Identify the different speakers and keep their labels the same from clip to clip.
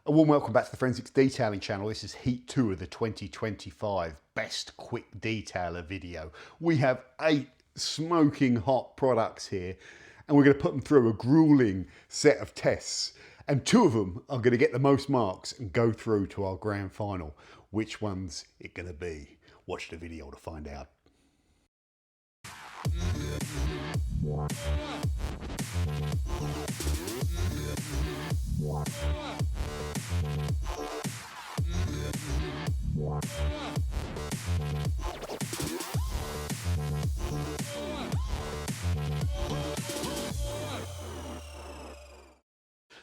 Speaker 1: A warm welcome back to the Forensics Detailing channel. This is Heat 2 of the 2025 Best Quick Detailer video. We have 8 smoking hot products here and we're going to put them through a grueling set of tests. And 2 of them are going to get the most marks and go through to our grand final. Which one's it going to be? Watch the video to find out.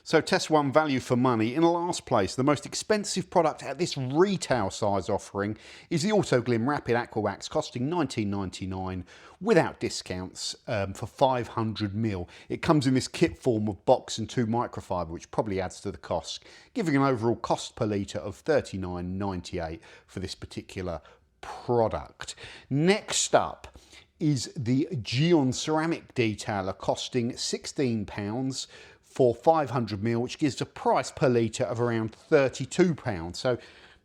Speaker 1: So test 1, value for money. In last place, the most expensive product at this retail size offering is the Autoglym Rapid Aqua Wax, costing $19.99 without discounts for 500ml. It comes in this kit form of box and 2 microfiber, which probably adds to the cost, giving an overall cost per litre of $39.98 for this particular product. Next up is the Gyeon ceramic detailer, costing £16 for 500ml, which gives a price per litre of around £32. So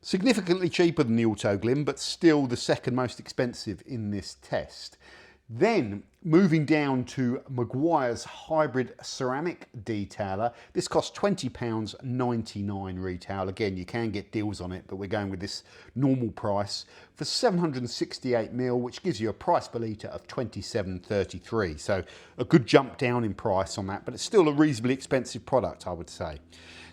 Speaker 1: significantly cheaper than the Autoglym, but still the second most expensive in this test. Then moving down to Meguiar's hybrid ceramic detailer. This costs £20.99 retail. Again, you can get deals on it, but we're going with this normal price for 768ml, which gives you a price per litre of £27.33. So a good jump down in price on that, but it's still a reasonably expensive product, I would say.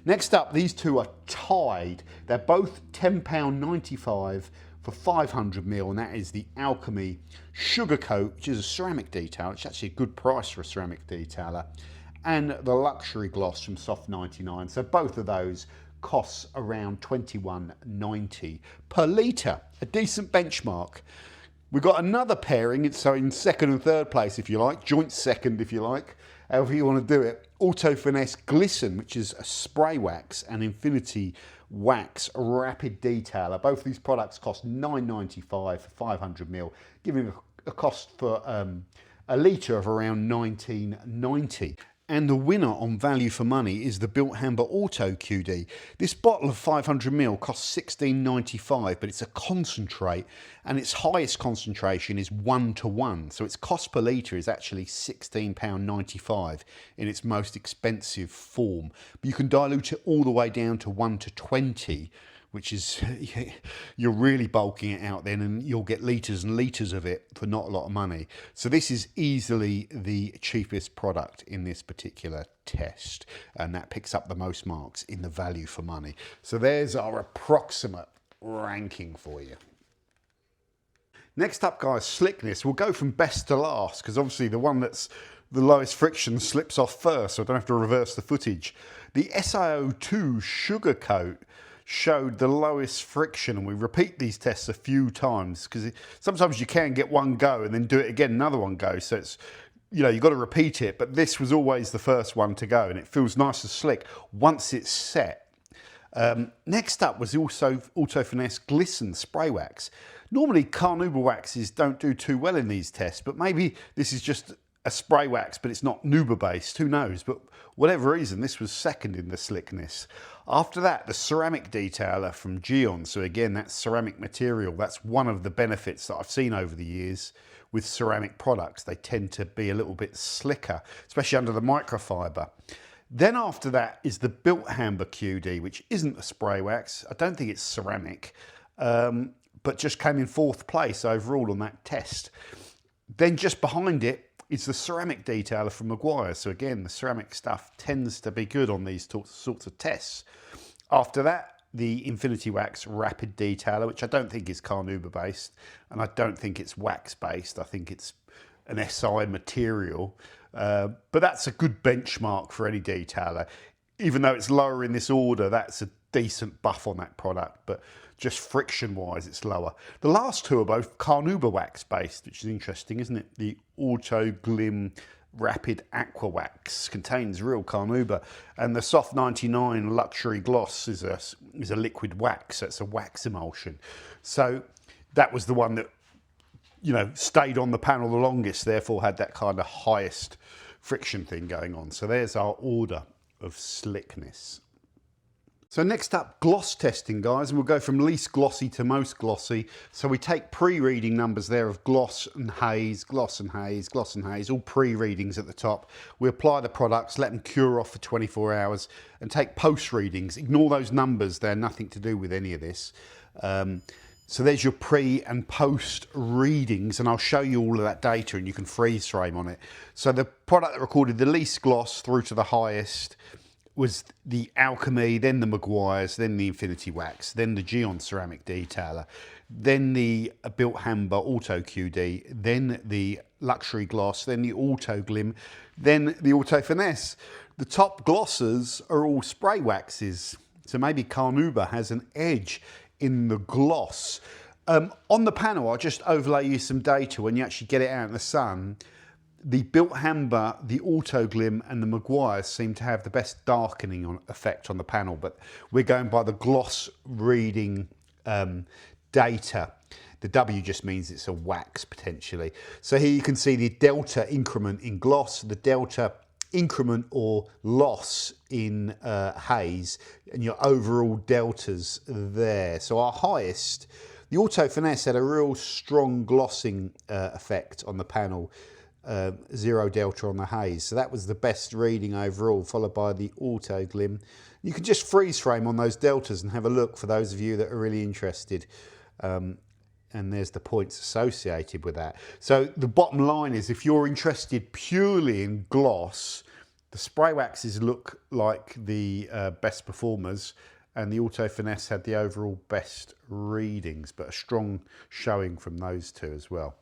Speaker 1: Next up, these 2 are tied. They're both £10.95 for 500ml, and that is the Alchemy Sugar Coat, which is a ceramic detailer. It's actually a good price for a ceramic detailer, and the Luxury Gloss from Soft 99. So both of those costs around £21.90 per litre, a decent benchmark. We've got another pairing, so in second and third place, if you like, joint second, if you like, however you want to do it. Finesse Glisten, which is a spray wax, and Infinity Wax Rapid Detailer. Both of these products cost $9.95 for 500ml, giving a cost for a litre of around $19.90. And the winner on value for money is the Bilt Hamber Auto QD. This bottle of 500ml costs $16.95, but it's a concentrate, and its highest concentration is 1:1. So its cost per litre is actually £16.95 in its most expensive form. But you can dilute it all the way down to 1:20, which is, you're really bulking it out then, and you'll get litres and litres of it for not a lot of money. So this is easily the cheapest product in this particular test, and that picks up the most marks in the value for money. So there's our approximate ranking for you. Next up, guys, Slickness. We'll go from best to last, because obviously the one that's the lowest friction slips off first, so I don't have to reverse the footage. The SiO2 Sugar Coat showed the lowest friction, and we repeat these tests a few times because sometimes you can get one go and then do it again, another one go. So it's, you know, you've got to repeat it, but this was always the first one to go, and it feels nice and slick once it's set. Next up was also Finesse Glisten Spray Wax. Normally carnauba waxes don't do too well in these tests, but maybe this is just a spray wax, but it's not Nuba based, who knows, but whatever reason, this was second in the slickness. After that, the ceramic detailer from Gyeon. So again, that's ceramic material. That's one of the benefits that I've seen over the years with ceramic products. They tend to be a little bit slicker, especially under the microfiber. Then after that is the Bilt Hamber QD, which isn't a spray wax. I don't think it's ceramic, but just came in 4th place overall on that test. Then just behind it is the ceramic detailer from Meguiar. So again, the ceramic stuff tends to be good on these sorts of tests. After that, the Infinity Wax Rapid Detailer, which I don't think is carnauba based, and I don't think it's wax based. I think it's an SI material, but that's a good benchmark for any detailer. Even though it's lower in this order, that's a decent buff on that product, but just friction wise it's lower. The last 2 are both carnauba wax based, which is interesting, isn't it? The Autoglym Rapid Aqua Wax contains real carnauba, and the Soft 99 Luxury Gloss is a liquid wax, so it's a wax emulsion. So that was the one that, you know, stayed on the panel the longest, therefore had that kind of highest friction thing going on. So there's our order of slickness. So next up, gloss testing, guys, and we'll go from least glossy to most glossy. So we take pre-reading numbers there of gloss and haze, gloss and haze, gloss and haze, all pre-readings at the top. We apply the products, let them cure off for 24 hours, and take post-readings. Ignore those numbers, they're nothing to do with any of this. So there's your pre and post readings, and I'll show you all of that data and you can freeze frame on it. So the product that recorded the least gloss through to the highest was the Alchemy, then the Meguiar's, then the Infinity Wax, then the Gyeon Ceramic Detailer, then the Bilt Hamber Auto QD, then the Luxury Gloss, then the Autoglym, then the Auto Finesse. The top glosses are all spray waxes, so maybe Carnauba has an edge in the gloss. On the panel, I'll just overlay you some data when you actually get it out in the sun. The Bilt Hamber, the Autoglym and the Meguiar seem to have the best darkening effect on the panel, but we're going by the gloss reading data. The W just means it's a wax potentially. So here you can see the delta increment in gloss, the delta increment or loss in haze, and your overall deltas there. So our highest, the Auto Finesse had a real strong glossing effect on the panel. 0 delta on the haze, so that was the best reading overall, followed by the Autoglym. You can just freeze frame on those deltas and have a look for those of you that are really interested, and there's the points associated with that. So the bottom line is, if you're interested purely in gloss, the spray waxes look like the best performers, and the Auto Finesse had the overall best readings, but a strong showing from those two as well.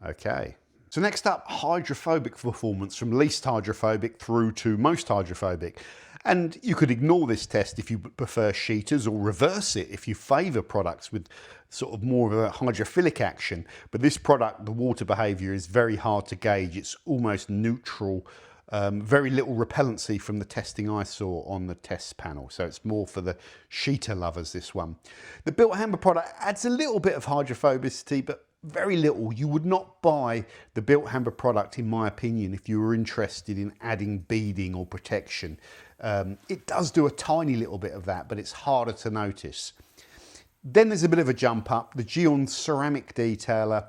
Speaker 1: Okay. So next up, hydrophobic performance, from least hydrophobic through to most hydrophobic. And you could ignore this test if you prefer sheeters, or reverse it if you favour products with sort of more of a hydrophilic action. But this product, the water behaviour is very hard to gauge. It's almost neutral. Very little repellency from the testing I saw on the test panel. So it's more for the sheeter lovers, this one. The Bilt Hamber product adds a little bit of hydrophobicity, but very little. You would not buy the Bilt Hamber product, in my opinion, if you were interested in adding beading or protection. It does do a tiny little bit of that, but it's harder to notice. Then there's a bit of a jump up. The Gyeon Ceramic Detailer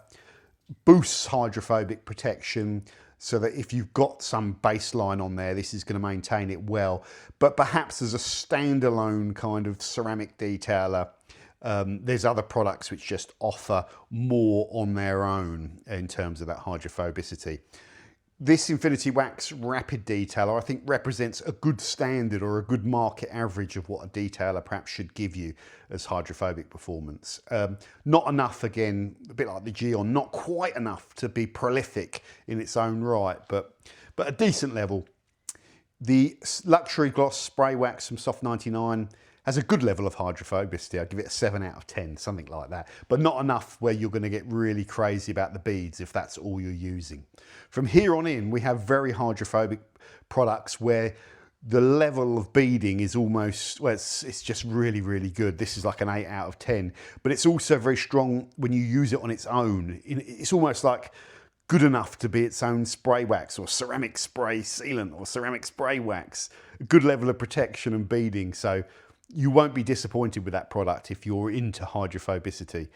Speaker 1: boosts hydrophobic protection, so that if you've got some baseline on there, this is going to maintain it well. But perhaps as a standalone kind of ceramic detailer, there's other products which just offer more on their own in terms of that hydrophobicity. This Infinity Wax Rapid Detailer, I think, represents a good standard or a good market average of what a detailer perhaps should give you as hydrophobic performance. Not enough, again, a bit like the Gyeon, not quite enough to be prolific in its own right, but a decent level. The Luxury Gloss Spray Wax from Soft 99 has a good level of hydrophobicity. I'd give it a 7 out of 10, something like that. But not enough where you're going to get really crazy about the beads if that's all you're using. From here on in, we have very hydrophobic products where the level of beading is almost, well, it's just really, really good. This is like an 8 out of 10. But it's also very strong when you use it on its own. It's almost like good enough to be its own spray wax or ceramic spray sealant or ceramic spray wax. A good level of protection and beading. So you won't be disappointed with that product if you're into hydrophobicity.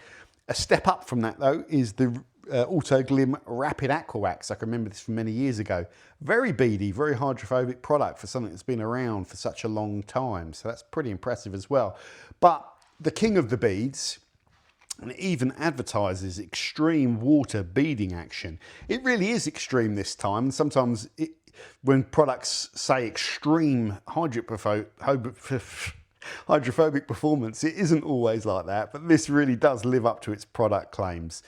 Speaker 1: A step up from that, though, is the Autoglym Rapid Aqua Wax. I can remember this from many years ago. Very beady, very hydrophobic product for something that's been around for such a long time. So that's pretty impressive as well. But the king of the beads, and it even advertises extreme water beading action. It really is extreme this time. Sometimes when products say extreme hydrophobic performance, it isn't always like that, but this really does live up to its product claims.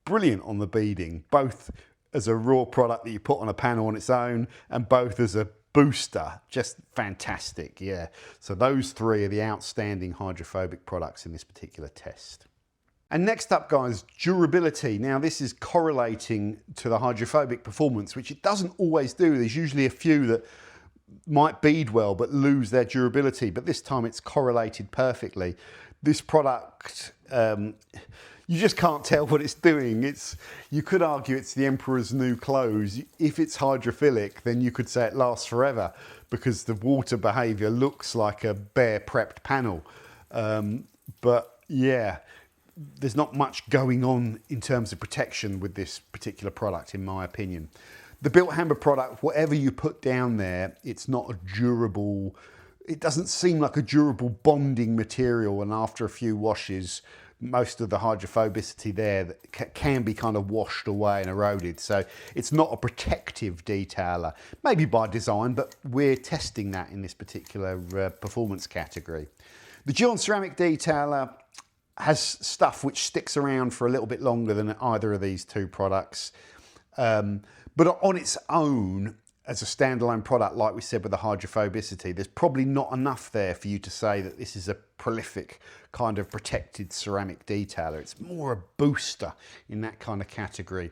Speaker 1: Brilliant on the beading, both as a raw product that you put on a panel on its own and both as a booster. Just fantastic, yeah. So those three are the outstanding hydrophobic products in this particular test. And next up, guys, durability. Now this is correlating to the hydrophobic performance, which it doesn't always do. There's usually a few that might bead well but lose their durability, but this time it's correlated perfectly. This product, you just can't tell what it's doing. You could argue it's the emperor's new clothes. If it's hydrophilic, then you could say it lasts forever because the water behaviour looks like a bare prepped panel. But yeah, there's not much going on in terms of protection with this particular product, in my opinion. The Bilt Hamber product, whatever you put down there, it's not a durable, it doesn't seem like a durable bonding material, and after a few washes, most of the hydrophobicity there can be kind of washed away and eroded. So it's not a protective detailer, maybe by design, but we're testing that in this particular performance category. The Gyeon ceramic detailer has stuff which sticks around for a little bit longer than either of these two products. But on its own, as a standalone product, like we said with the hydrophobicity, there's probably not enough there for you to say that this is a prolific kind of protected ceramic detailer. It's more a booster in that kind of category.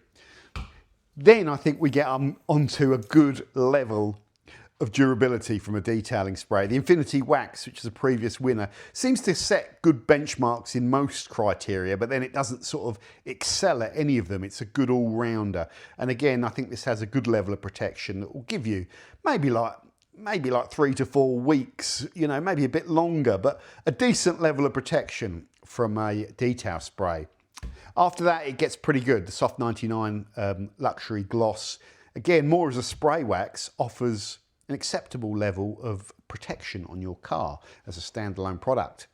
Speaker 1: Then I think we get onto a good level of durability from a detailing spray. The Infinity Wax, which is a previous winner, seems to set good benchmarks in most criteria, but then it doesn't sort of excel at any of them. It's a good all-rounder. And again, I think this has a good level of protection that will give you maybe like 3 to 4 weeks, you know, maybe a bit longer, but a decent level of protection from a detail spray. After that, it gets pretty good. The Soft 99 Luxury Gloss, again, more as a spray wax, offers an acceptable level of protection on your car as a standalone product.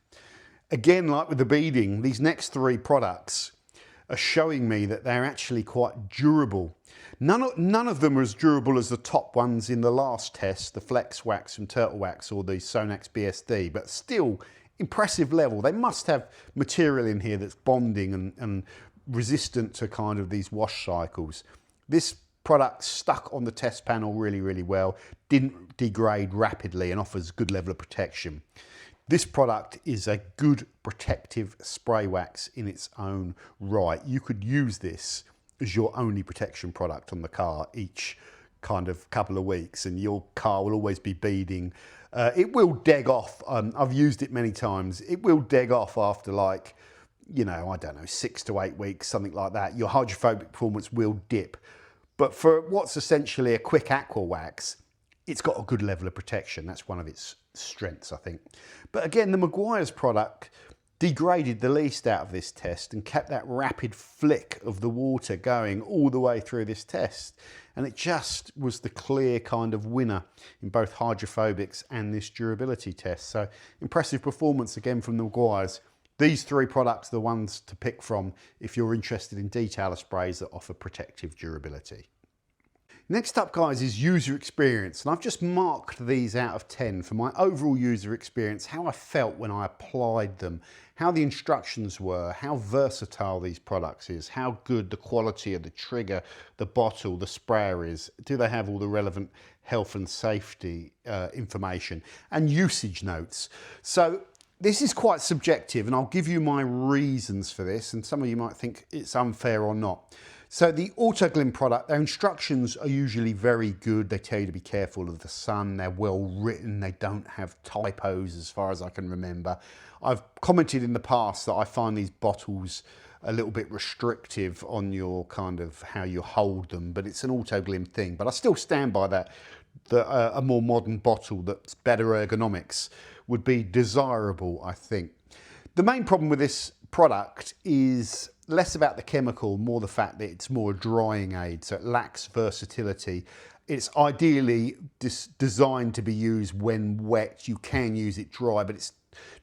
Speaker 1: Again, like with the beading, these next three products are showing me that they're actually quite durable. None of them are as durable as the top ones in the last test, the Flex Wax from Turtle Wax or the Sonax BSD, but still impressive level. They must have material in here that's bonding and resistant to kind of these wash cycles. This product stuck on the test panel really, really well, didn't degrade rapidly and offers good level of protection. This product is a good protective spray wax in its own right. You could use this as your only protection product on the car each kind of couple of weeks, and your car will always be beading. It will deg off. I've used it many times. It will deg off after, like, you know, I don't know, 6 to 8 weeks, something like that. Your hydrophobic performance will dip. But for what's essentially a quick aqua wax, it's got a good level of protection. That's one of its strengths, I think. But again, the Meguiar's product degraded the least out of this test and kept that rapid flick of the water going all the way through this test. And it just was the clear kind of winner in both hydrophobics and this durability test. So impressive performance again from the Meguiar's. These three products are the ones to pick from if you're interested in detailer sprays that offer protective durability. Next up, guys, is user experience, and I've just marked these out of 10 for my overall user experience, how I felt when I applied them, how the instructions were, how versatile these products is, how good the quality of the trigger, the bottle, the sprayer is, do they have all the relevant health and safety information, and usage notes. So this is quite subjective, and I'll give you my reasons for this, and some of you might think it's unfair or not. So the Autoglym product, their instructions are usually very good. They tell you to be careful of the sun. They're well written. They don't have typos as far as I can remember. I've commented in the past that I find these bottles a little bit restrictive on your kind of how you hold them, but it's an Autoglym thing. But I still stand by that a more modern bottle that's better ergonomics would be desirable, I think. The main problem with this product is less about the chemical, more the fact that it's more a drying aid, so it lacks versatility. It's ideally designed to be used when wet. You can use it dry, but it's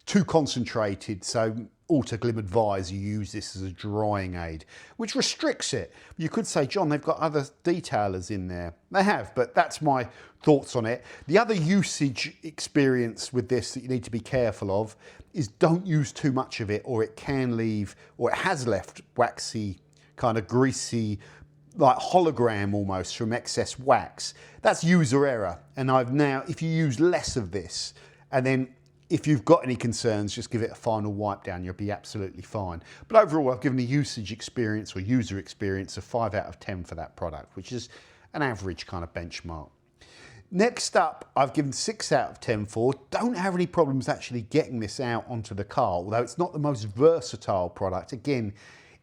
Speaker 1: too concentrated, so Autoglym advise you use this as a drying aid, which restricts it. You could say, John, they've got other detailers in there. They have, but that's my thoughts on it. The other usage experience with this that you need to be careful of is don't use too much of it, or it can leave, or it has left waxy, kind of greasy, like hologram almost from excess wax. That's user error. And I've now, if you use less of this, and then if you've got any concerns, just give it a final wipe down, you'll be absolutely fine. But overall, I've given a usage experience or user experience of 5 out of 10 for that product, which is an average kind of benchmark. Next up, I've given 6 out of 10 for. Don't have any problems actually getting this out onto the car, although it's not the most versatile product. Again,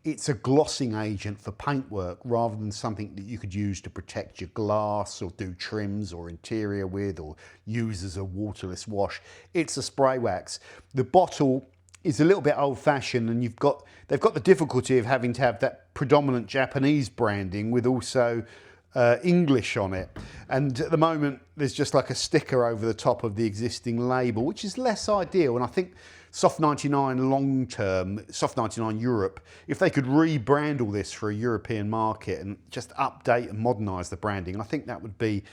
Speaker 1: it's a glossing agent for paintwork rather than something that you could use to protect your glass or do trims or interior with or use as a waterless wash. It's a spray wax. The bottle is a little bit old-fashioned, and they've got the difficulty of having to have that predominant Japanese branding with also English on it, and at the moment there's just like a sticker over the top of the existing label, which is less ideal. And I think Soft 99 long term, Soft 99 Europe, if they could rebrand all this for a European market and just update and modernise the branding, I think that would be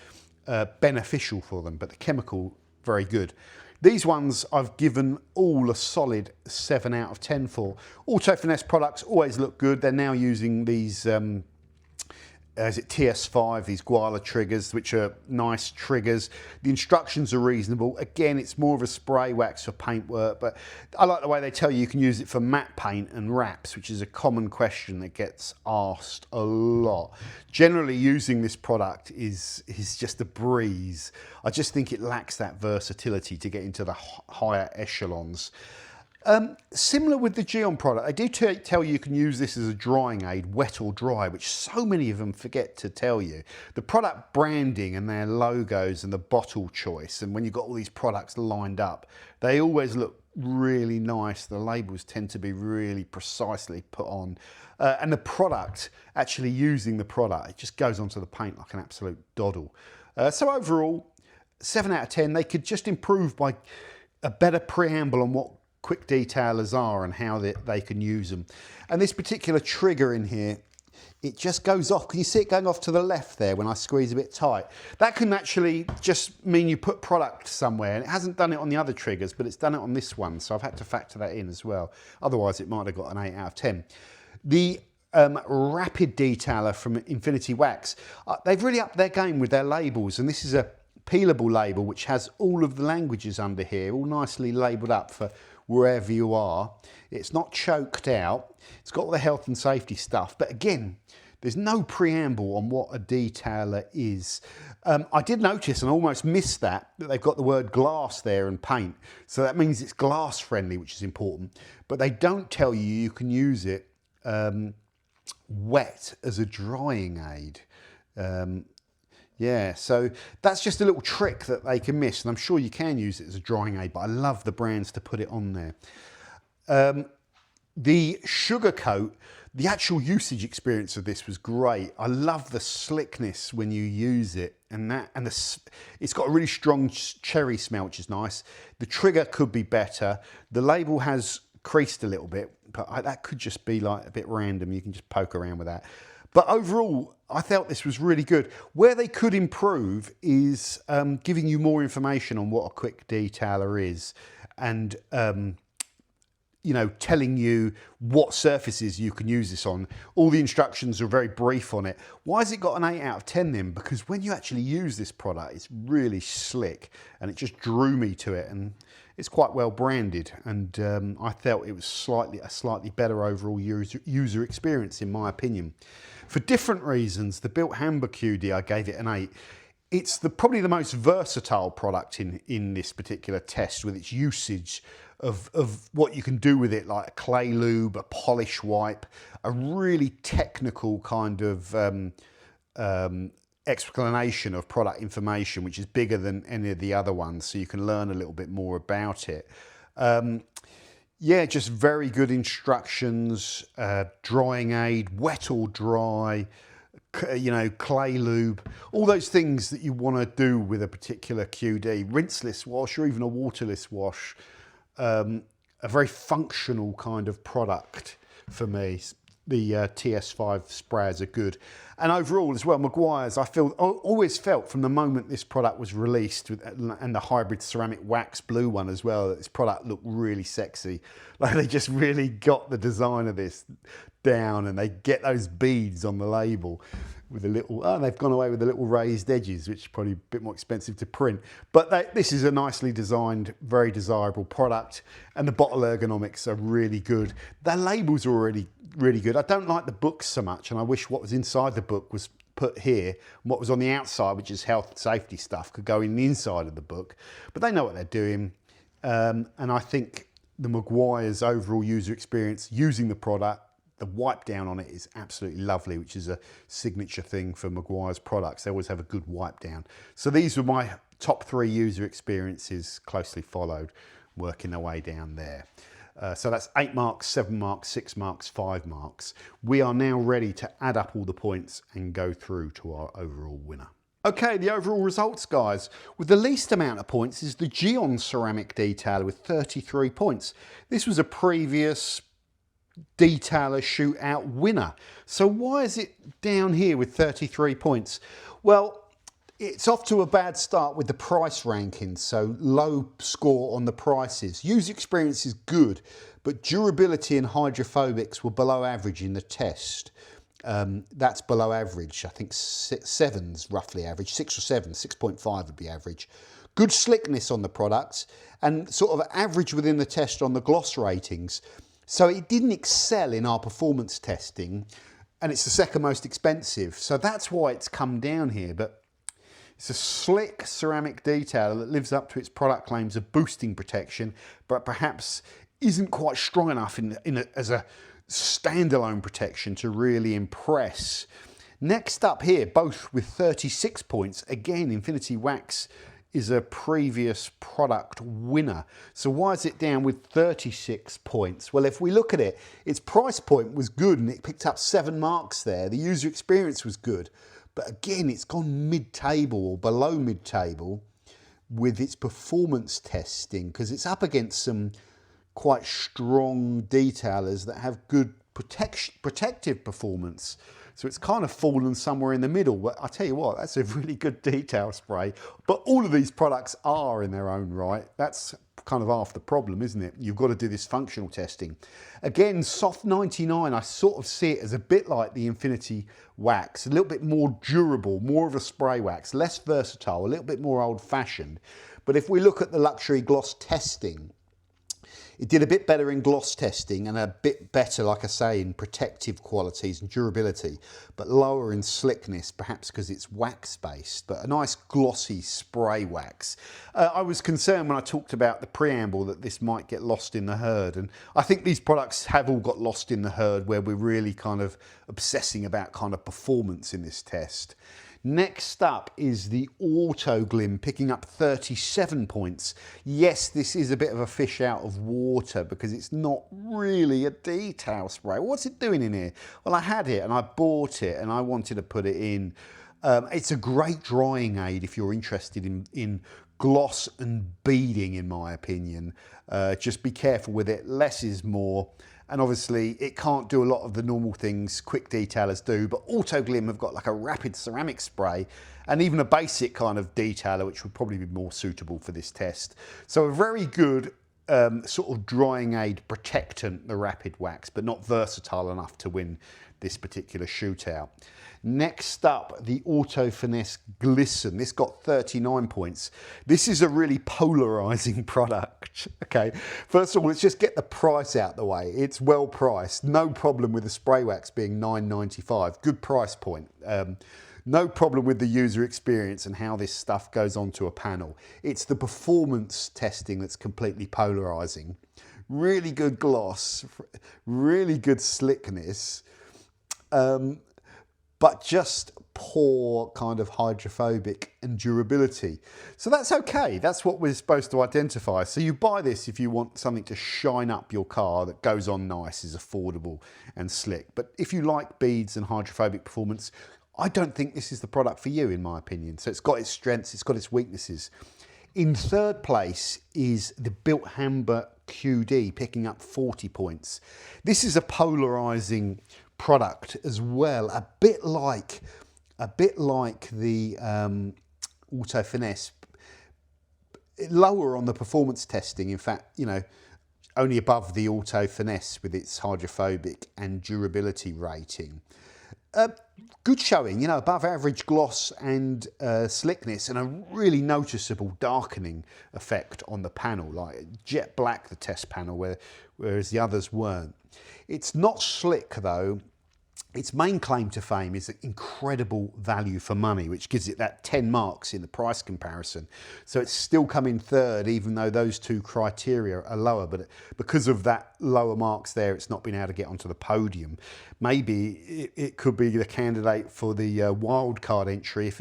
Speaker 1: beneficial for them. But the chemical, very good. These ones I've given all a solid 7 out of 10 for. Auto Finesse products always look good. They're now using these is it TS5, these Guala triggers, which are nice triggers. The instructions are reasonable. Again, it's more of a spray wax for paintwork, but I like the way they tell you can use it for matte paint and wraps, which is a common question that gets asked a lot. Generally, using this product is just a breeze. I just think it lacks that versatility to get into the higher echelons. Similar with the Gyeon product, I do tell you can use this as a drying aid, wet or dry, which so many of them forget to tell you. The product branding and their logos and the bottle choice, and when you've got all these products lined up, they always look really nice. The labels tend to be really precisely put on. And the product, actually using the product, it just goes onto the paint like an absolute doddle. So overall, 7 out of 10. They could just improve by a better preamble on what quick detailers are and how they can use them. And this particular trigger in here, it just goes off. Can you see it going off to the left there when I squeeze a bit tight? That can actually just mean you put product somewhere, and it hasn't done it on the other triggers, but it's done it on this one, so I've had to factor that in as well. Otherwise it might have got an 8 out of 10. The rapid detailer from Infinity Wax, they've really upped their game with their labels, and this is a peelable label which has all of the languages under here, all nicely labelled up for wherever you are. It's not choked out. It's got all the health and safety stuff. But again, there's no preamble on what a detailer is. I did notice and almost missed that they've got the word glass there and paint. So that means it's glass friendly, which is important. But they don't tell you you can use it wet as a drying aid. Yeah, so that's just a little trick that they can miss, and I'm sure you can use it as a drying aid, but I love the brands to put it on there. The sugar coat, the actual usage experience of this was great. I love the slickness when you use it, it's got a really strong cherry smell, which is nice. The trigger could be better. The label has creased a little bit, but that could just be like a bit random. You can just poke around with that. But overall, I felt this was really good. Where they could improve is giving you more information on what a quick detailer is, and you know, telling you what surfaces you can use this on. All the instructions are very brief on it. Why has it got an 8 out of 10 then? Because when you actually use this product, it's really slick, and it just drew me to it, and it's quite well branded, and I felt it was a slightly better overall user experience in my opinion. For different reasons, the Bilt Hamber QD, I gave it an 8. It's probably the most versatile product in this particular test, with its usage of what you can do with it, like a clay lube, a polish wipe, a really technical kind of explanation of product information, which is bigger than any of the other ones, so you can learn a little bit more about it. Yeah, just very good instructions, drying aid, wet or dry, you know, clay lube, all those things that you want to do with a particular QD, rinseless wash or even a waterless wash. A very functional kind of product for me. The TS5 sprayers are good. And overall as well, Meguiar's, always felt from the moment this product was released, and the hybrid ceramic wax blue one as well, that this product looked really sexy. Like they just really got the design of this down, and they get those beads on the label with a little, they've gone away with the little raised edges, which is probably a bit more expensive to print. But this is a nicely designed, very desirable product, and the bottle ergonomics are really good. Their labels are already really good. I don't like the books so much, and I wish what was inside the book was put here, and what was on the outside, which is health and safety stuff, could go in the inside of the book. But they know what they're doing, and I think the Meguiar's overall user experience using the product, the wipe down on it is absolutely lovely, which is a signature thing for Meguiar's products. They always have a good wipe down. So these were my top 3 user experiences, closely followed, working their way down there. So that's 8 marks, 7 marks, 6 marks, 5 marks. We are now ready to add up all the points and go through to our overall winner. Okay, the overall results, guys. With the least amount of points is the Gyeon ceramic detailer with 33 points. This was a previous detailer shootout winner. So why is it down here with 33 points? Well, it's off to a bad start with the price rankings, so low score on the prices. User experience is good, but durability and hydrophobics were below average in the test. That's below average. I think 7's roughly average, 6 or 7, 6.5 would be average. Good slickness on the products and sort of average within the test on the gloss ratings. So it didn't excel in our performance testing, and it's the second most expensive. So that's why it's come down here. But it's a slick ceramic detailer that lives up to its product claims of boosting protection, but perhaps isn't quite strong enough as a standalone protection to really impress. Next up here, both with 36 points, again, Infinity Wax is a previous product winner. So why is it down with 36 points? Well, if we look at it, its price point was good and it picked up 7 marks there. The user experience was good. But again, it's gone mid-table or below mid-table with its performance testing because it's up against some quite strong detailers that have good protective performance. So it's kind of fallen somewhere in the middle. But I tell you what, that's a really good detail spray. But all of these products are in their own right. That's kind of half the problem, isn't it? You've got to do this functional testing. Again, soft 99, I sort of see it as a bit like the Infinity Wax, a little bit more durable, more of a spray wax, less versatile, a little bit more old-fashioned. But if we look at the luxury gloss testing, it did a bit better in gloss testing and a bit better, like I say, in protective qualities and durability, but lower in slickness, perhaps because it's wax-based, but a nice glossy spray wax. I was concerned when I talked about the preamble that this might get lost in the herd, and I think these products have all got lost in the herd where we're really kind of obsessing about kind of performance in this test. Next up is the Autoglym, picking up 37 points. Yes, this is a bit of a fish out of water because it's not really a detail spray. What's it doing in here? Well, I had it and I bought it and I wanted to put it in. It's a great drying aid if you're interested in gloss and beading, in my opinion. Just be careful with it. Less is more. And obviously it can't do a lot of the normal things quick detailers do, but Autoglym have got like a rapid ceramic spray and even a basic kind of detailer, which would probably be more suitable for this test. So a very good sort of drying aid protectant, the rapid wax, but not versatile enough to win this particular shootout. Next up, the Auto Finesse Glisten. This got 39 points. This is a really polarizing product. Okay, first of all, let's just get the price out the way. It's well priced. No problem with the spray wax being $9.95. Good price point. No problem with the user experience and how this stuff goes onto a panel. It's the performance testing that's completely polarizing. Really good gloss, really good slickness, but just poor kind of hydrophobic and durability. So that's okay. That's what we're supposed to identify. So you buy this if you want something to shine up your car that goes on nice, is affordable and slick. But if you like beads and hydrophobic performance, I don't think this is the product for you, in my opinion. So it's got its strengths, it's got its weaknesses. In third place is the Bilt Hamber QD, picking up 40 points. This is a polarizing product as well, a bit like the Auto Finesse, lower on the performance testing. In fact, you know, only above the Auto Finesse with its hydrophobic and durability rating. Good showing, you know, above average gloss and slickness, and a really noticeable darkening effect on the panel, like jet black, the test panel, whereas the others weren't. It's not slick though. its main claim to fame is incredible value for money, which gives it that 10 marks in the price comparison. So it's still come in third, even though those two criteria are lower. But because of that lower marks there, it's not been able to get onto the podium. Maybe it could be the candidate for the wild card entry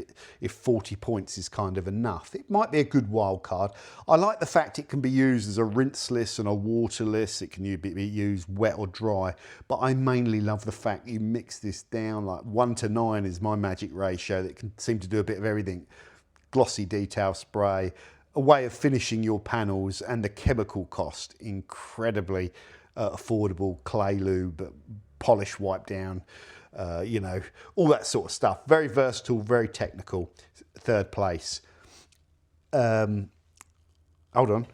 Speaker 1: if 40 points is kind of enough. It might be a good wild card. I like the fact it can be used as a rinseless and a waterless. It can be used wet or dry. But I mainly love the fact you mix this down, like 1 to 9 is my magic ratio. That can seem to do a bit of everything. Glossy detail spray, a way of finishing your panels, and the chemical cost, incredibly affordable. Clay lube, polish wipe down, you know, all that sort of stuff. Very versatile, very technical. Third place. Hold on,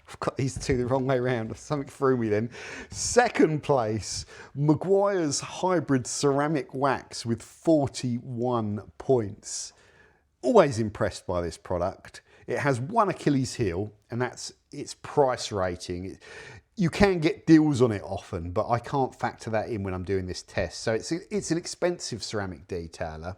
Speaker 1: I've got these two the wrong way around. Something threw me then. Second place, Meguiar's Hybrid Ceramic Wax with 41 points. Always impressed by this product. It has one Achilles heel, and that's its price rating. You can get deals on it often, but I can't factor that in when I'm doing this test. So it's an expensive ceramic detailer.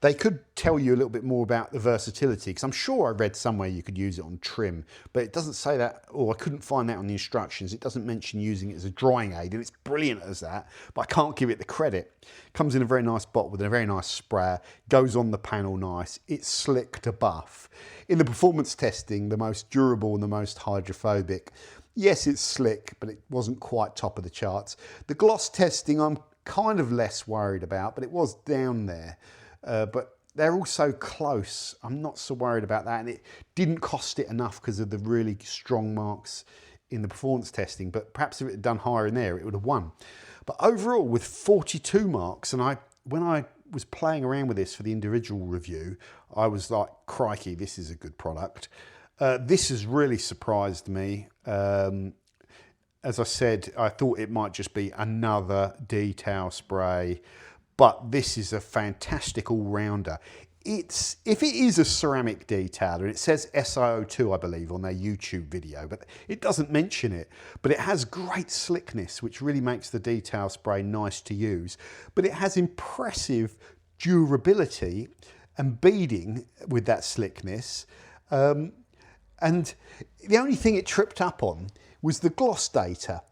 Speaker 1: They could tell you a little bit more about the versatility, because I'm sure I read somewhere you could use it on trim, but it doesn't say that, or I couldn't find that on the instructions. It doesn't mention using it as a drying aid, and it's brilliant as that, but I can't give it the credit. Comes in a very nice bottle with a very nice sprayer, goes on the panel nice, it's slick to buff. In the performance testing, the most durable and the most hydrophobic, yes, it's slick, but it wasn't quite top of the charts. The gloss testing, I'm kind of less worried about, but it was down there. But they're all so close. I'm not so worried about that. And it didn't cost it enough because of the really strong marks in the performance testing. But perhaps if it had done higher in there, it would have won. But overall, with 42 marks, and when I was playing around with this for the individual review, I was like, crikey, this is a good product. This has really surprised me. As I said, I thought it might just be another detail spray, but this is a fantastic all-rounder. If it is a ceramic detailer, it says SiO2, I believe, on their YouTube video, but it doesn't mention it. But it has great slickness, which really makes the detail spray nice to use. But it has impressive durability and beading with that slickness. And the only thing it tripped up on was the gloss data.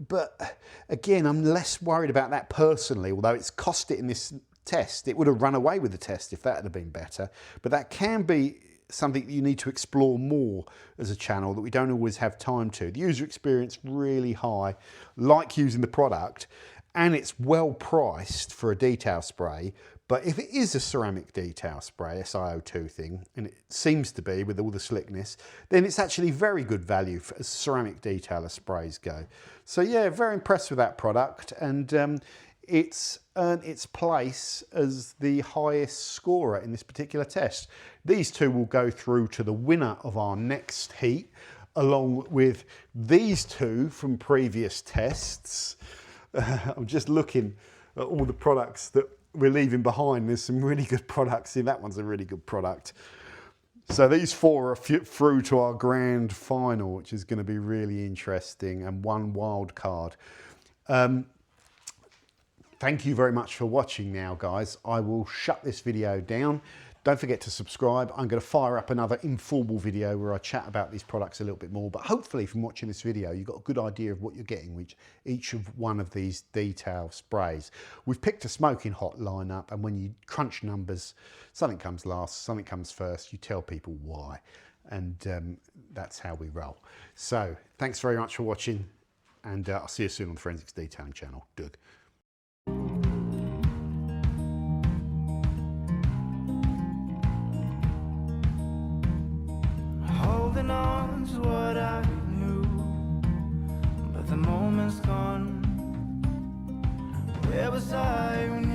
Speaker 1: But again, I'm less worried about that personally, although it's cost it in this test. It would have run away with the test if that had been better. But that can be something that you need to explore more as a channel that we don't always have time to. The user experience really high, like using the product, and it's well priced for a detail spray. But if it is a ceramic detail spray, SiO2 thing, and it seems to be with all the slickness, then it's actually very good value as ceramic detailer sprays go. So yeah, very impressed with that product, and it's earned its place as the highest scorer in this particular test. These two will go through to the winner of our next heat, along with these two from previous tests. I'm just looking at all the products that we're leaving behind. There's some really good products. See, that one's a really good product. So these four are through to our grand final, which is going to be really interesting, and one wild card. Thank you very much for watching now, guys. I will shut this video down. Don't forget to subscribe. I'm going to fire up another informal video where I chat about these products a little bit more. But hopefully from watching this video, you've got a good idea of what you're getting with each of one of these detail sprays. We've picked a smoking hot lineup, and when you crunch numbers, something comes last, something comes first. You tell people why. And that's how we roll. So thanks very much for watching, and I'll see you soon on the Forensics Detailing channel. Doug.
Speaker 2: Holding on to what I knew, but the moment's gone. Where was I when